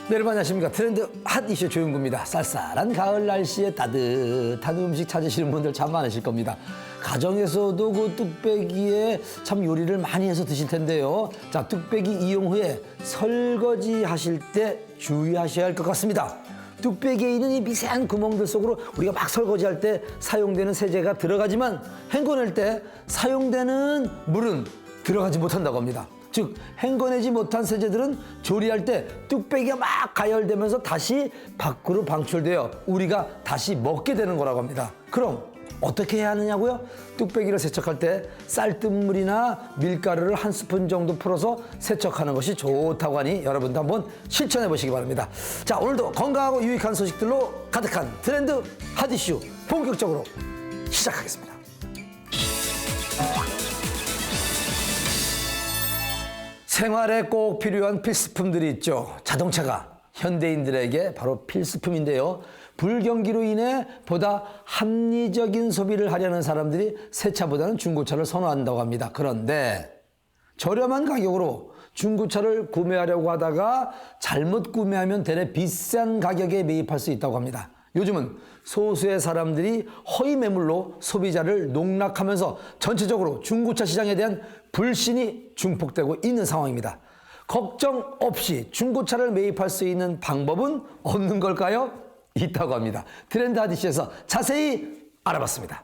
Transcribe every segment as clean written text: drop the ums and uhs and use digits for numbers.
네, 여러분 안녕하십니까. 트렌드 핫 이슈 조용구입니다. 쌀쌀한 가을 날씨에 따뜻한 음식 찾으시는 분들 참 많으실 겁니다. 가정에서도 그 뚝배기에 참 요리를 많이 해서 드실 텐데요. 자, 뚝배기 이용 후에 설거지 하실 때 주의하셔야 할 것 같습니다. 뚝배기에 있는 이 미세한 구멍들 속으로 우리가 막 설거지할 때 사용되는 세제가 들어가지만 헹궈낼 때 사용되는 물은 들어가지 못한다고 합니다. 즉 헹궈내지 못한 세제들은 조리할 때 뚝배기가 막 가열되면서 다시 밖으로 방출되어 우리가 다시 먹게 되는 거라고 합니다. 그럼 어떻게 해야 하느냐고요? 뚝배기를 세척할 때 쌀뜨물이나 밀가루를 한 스푼 정도 풀어서 세척하는 것이 좋다고 하니 여러분도 한번 실천해 보시기 바랍니다. 자, 오늘도 건강하고 유익한 소식들로 가득한 트렌드 핫 이슈 본격적으로 시작하겠습니다. 생활에 꼭 필요한 필수품들이 있죠. 자동차가 현대인들에게 바로 필수품인데요. 불경기로 인해 보다 합리적인 소비를 하려는 사람들이 새 차보다는 중고차를 선호한다고 합니다. 그런데 저렴한 가격으로 중고차를 구매하려고 하다가 잘못 구매하면 대래 비싼 가격에 매입할 수 있다고 합니다. 요즘은 소수의 사람들이 허위 매물로 소비자를 농락하면서 전체적으로 중고차 시장에 대한 불신이 증폭되고 있는 상황입니다. 걱정 없이 중고차를 매입할 수 있는 방법은 없는 걸까요? 있다고 합니다. 트렌드 핫이슈에서 자세히 알아봤습니다.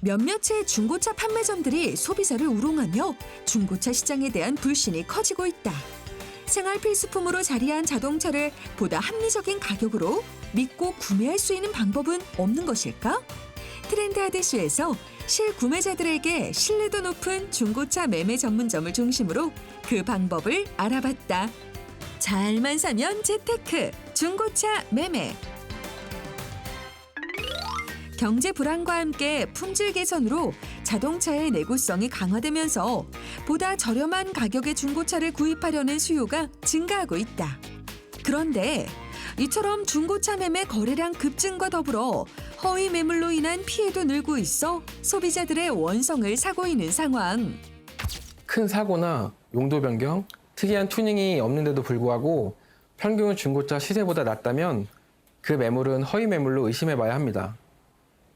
몇몇의 중고차 판매점들이 소비자를 우롱하며 중고차 시장에 대한 불신이 커지고 있다. 생활 필수품으로 자리한 자동차를 보다 합리적인 가격으로 믿고 구매할 수 있는 방법은 없는 것일까? 트렌드 핫이슈에서 실구매자들에게 신뢰도 높은 중고차 매매 전문점을 중심으로 그 방법을 알아봤다. 잘만 사면 재테크, 중고차 매매. 경제 불안과 함께 품질 개선으로 자동차의 내구성이 강화되면서 보다 저렴한 가격의 중고차를 구입하려는 수요가 증가하고 있다. 그런데 이처럼 중고차 매매 거래량 급증과 더불어 허위 매물로 인한 피해도 늘고 있어 소비자들의 원성을 사고 있는 상황. 큰 사고나 용도 변경, 특이한 튜닝이 없는데도 불구하고 평균 중고차 시세보다 낮다면 그 매물은 허위 매물로 의심해봐야 합니다.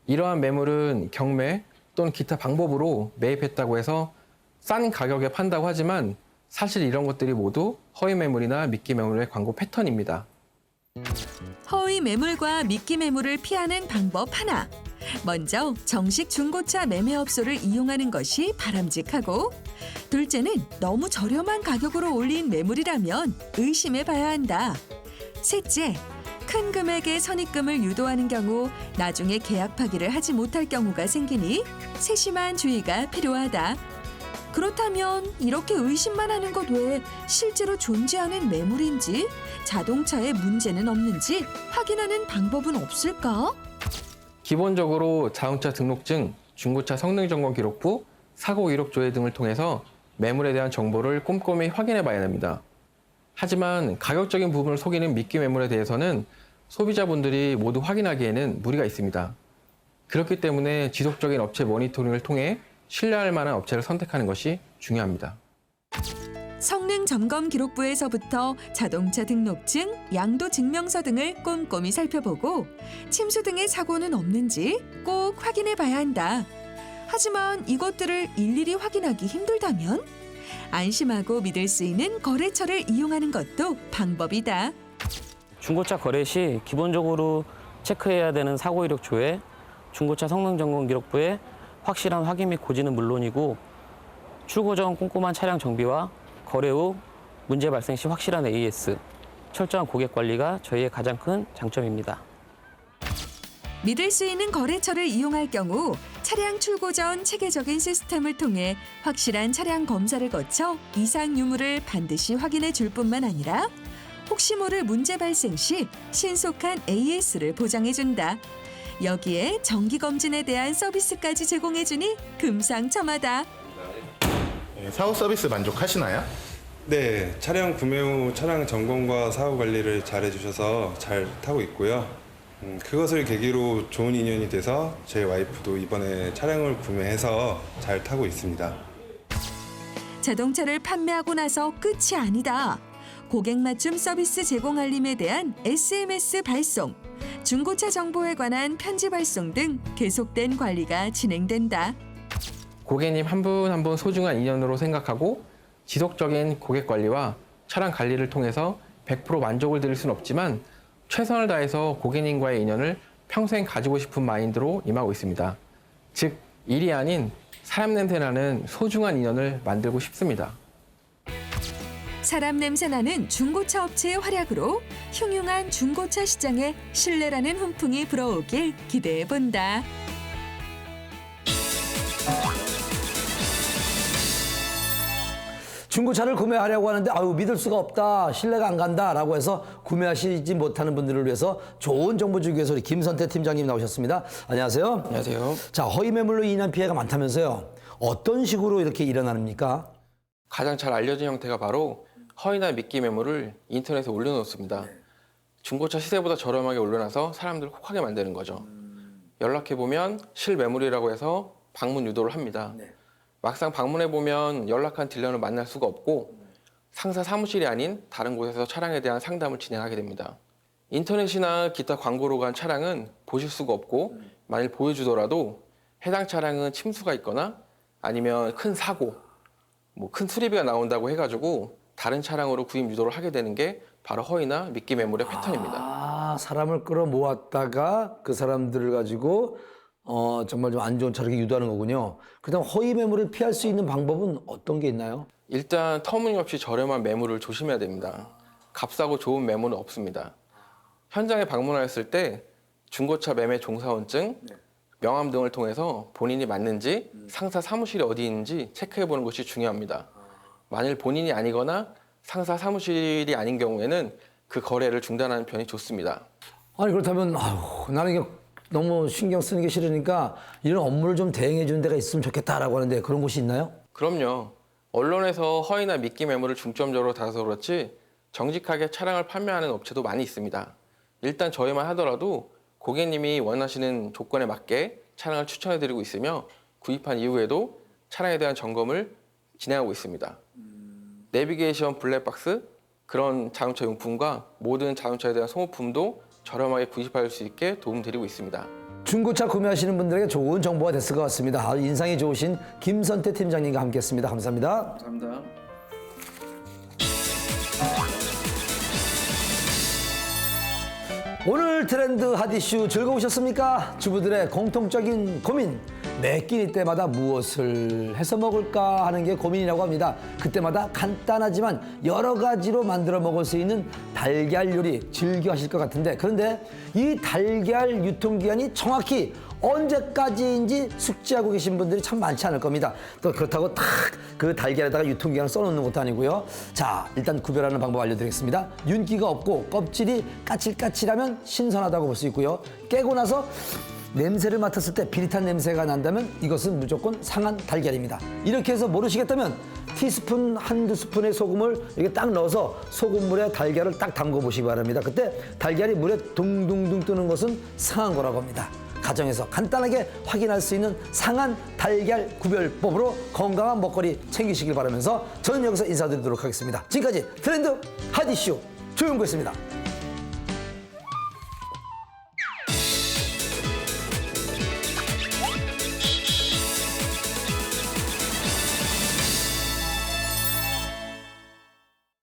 이러한 매물은 경매 또는 기타 방법으로 매입했다고 해서 싼 가격에 판다고 하지만 사실 이런 것들이 모두 허위 매물이나 미끼 매물의 광고 패턴입니다. 허위 매물과 미끼 매물을 피하는 방법 하나. 먼저 정식 중고차 매매업소를 이용하는 것이 바람직하고, 둘째는 너무 저렴한 가격으로 올린 매물이라면 의심해봐야 한다. 셋째, 큰 금액의 선입금을 유도하는 경우 나중에 계약 파기를 하지 못할 경우가 생기니 세심한 주의가 필요하다. 그렇다면 이렇게 의심만 하는 것 외에 실제로 존재하는 매물인지 자동차에 문제는 없는지 확인하는 방법은 없을까? 기본적으로 자동차 등록증, 중고차 성능점검 기록부, 사고 이력 조회 등을 통해서 매물에 대한 정보를 꼼꼼히 확인해 봐야 됩니다. 하지만 가격적인 부분을 속이는 미끼 매물에 대해서는 소비자분들이 모두 확인하기에는 무리가 있습니다. 그렇기 때문에 지속적인 업체 모니터링을 통해 신뢰할 만한 업체를 선택하는 것이 중요합니다. 성능 점검 기록부에서부터 자동차 등록증, 양도 증명서 등을 꼼꼼히 살펴보고 침수 등의 사고는 없는지 꼭 확인해 봐야 한다. 하지만 이것들을 일일이 확인하기 힘들다면 안심하고 믿을 수 있는 거래처를 이용하는 것도 방법이다. 중고차 거래 시 기본적으로 체크해야 되는 사고 이력 조회, 중고차 성능 점검 기록부에 확실한 확인 및 고지는 물론이고 출고 전 꼼꼼한 차량 정비와 거래 후 문제 발생 시 확실한 AS, 철저한 고객 관리가 저희의 가장 큰 장점입니다. 믿을 수 있는 거래처를 이용할 경우 차량 출고 전 체계적인 시스템을 통해 확실한 차량 검사를 거쳐 이상 유무를 반드시 확인해 줄 뿐만 아니라 혹시 모를 문제 발생 시 신속한 AS를 보장해 준다. 여기에 정기 검진에 대한 서비스까지 제공해 주니 금상첨화다. 사후 서비스 만족하시나요? 네, 차량 구매 후 차량 점검과 사후 관리를 잘 해주셔서 잘 타고 있고요. 그것을 계기로 좋은 인연이 돼서 제 와이프도 이번에 차량을 구매해서 잘 타고 있습니다. 자동차를 판매하고 나서 끝이 아니다. 고객 맞춤 서비스 제공 알림에 대한 SMS 발송, 중고차 정보에 관한 편지 발송 등 계속된 관리가 진행된다. 고객님 한 분 한 분 소중한 인연으로 생각하고 지속적인 고객 관리와 차량 관리를 통해서 100% 만족을 드릴 수는 없지만 최선을 다해서 고객님과의 인연을 평생 가지고 싶은 마인드로 임하고 있습니다. 즉, 일이 아닌 사람 냄새 나는 소중한 인연을 만들고 싶습니다. 사람 냄새 나는 중고차 업체의 활약으로 흉흉한 중고차 시장에 신뢰라는 훈풍이 불어오길 기대해 본다. 중고차를 구매하려고 하는데 아유 믿을 수가 없다, 신뢰가 안 간다라고 해서 구매하시지 못하는 분들을 위해서 좋은 정보 주기 위해서 우리 김선태 팀장님 나오셨습니다. 안녕하세요. 안녕하세요. 자, 허위 매물로 인한 피해가 많다면서요. 어떤 식으로 이렇게 일어납니까? 가장 잘 알려진 형태가 바로 허위나 미끼 매물을 인터넷에 올려놓습니다. 중고차 시세보다 저렴하게 올려놔서 사람들을 혹하게 만드는 거죠. 연락해보면 실매물이라고 해서 방문 유도를 합니다. 막상 방문해보면 연락한 딜러는 만날 수가 없고 상사 사무실이 아닌 다른 곳에서 차량에 대한 상담을 진행하게 됩니다. 인터넷이나 기타 광고로 간 차량은 보실 수가 없고 만일 보여주더라도 해당 차량은 침수가 있거나 아니면 큰 사고, 큰 수리비가 나온다고 해가지고 다른 차량으로 구입 유도를 하게 되는 게 바로 허위나 미끼 매물의 패턴입니다. 아, 사람을 끌어모았다가 그 사람들을 가지고 정말 좀 안 좋은 차를 유도하는 거군요. 그다음 허위 매물을 피할 수 있는 방법은 어떤 게 있나요? 일단 터무니없이 저렴한 매물을 조심해야 됩니다. 값싸고 좋은 매물은 없습니다. 현장에 방문하였을 때 중고차 매매 종사원증, 명함 등을 통해서 본인이 맞는지 상사 사무실이 어디 있는지 체크해 보는 것이 중요합니다. 만일 본인이 아니거나 상사 사무실이 아닌 경우에는 그 거래를 중단하는 편이 좋습니다. 아니 그렇다면 아유, 나는 이게 너무 신경 쓰는 게 싫으니까 이런 업무를 좀 대행해 주는 데가 있으면 좋겠다라고 하는데 그런 곳이 있나요? 그럼요. 언론에서 허위나 미끼 매물을 중점적으로 다뤄서 그렇지 정직하게 차량을 판매하는 업체도 많이 있습니다. 일단 저희만 하더라도 고객님이 원하시는 조건에 맞게 차량을 추천해드리고 있으며 구입한 이후에도 차량에 대한 점검을 진행하고 있습니다. 내비게이션 블랙박스, 그런 자동차 용품과 모든 자동차에 대한 소모품도 저렴하게 구입할 수 있게 도움드리고 있습니다. 중고차 구매하시는 분들에게 좋은 정보가 됐을 것 같습니다. 아주 인상이 좋으신 김선태 팀장님과 함께했습니다. 감사합니다. 감사합니다. 오늘 트렌드 핫이슈 즐거우셨습니까? 주부들의 공통적인 고민, 매 끼니 때마다 무엇을 해서 먹을까 하는 게 고민이라고 합니다. 그때마다 간단하지만 여러 가지로 만들어 먹을 수 있는 달걀 요리 즐겨 하실 것 같은데, 그런데 이 달걀 유통기한이 정확히 언제까지인지 숙지하고 계신 분들이 참 많지 않을 겁니다. 또 그렇다고 탁 그 달걀에다가 유통기한을 써놓는 것도 아니고요. 자, 일단 구별하는 방법 알려드리겠습니다. 윤기가 없고 껍질이 까칠까칠하면 신선하다고 볼 수 있고요. 깨고 나서 냄새를 맡았을 때 비릿한 냄새가 난다면 이것은 무조건 상한 달걀입니다. 이렇게 해서 모르시겠다면 티스푼 한두 스푼의 소금을 이렇게 딱 넣어서 소금물에 달걀을 딱 담궈 보시기 바랍니다. 그때 달걀이 물에 둥둥둥 뜨는 것은 상한 거라고 합니다. 가정에서 간단하게 확인할 수 있는 상한 달걀 구별법으로 건강한 먹거리 챙기시길 바라면서 저는 여기서 인사드리도록 하겠습니다. 지금까지 트렌드 핫 이슈 조용구였습니다.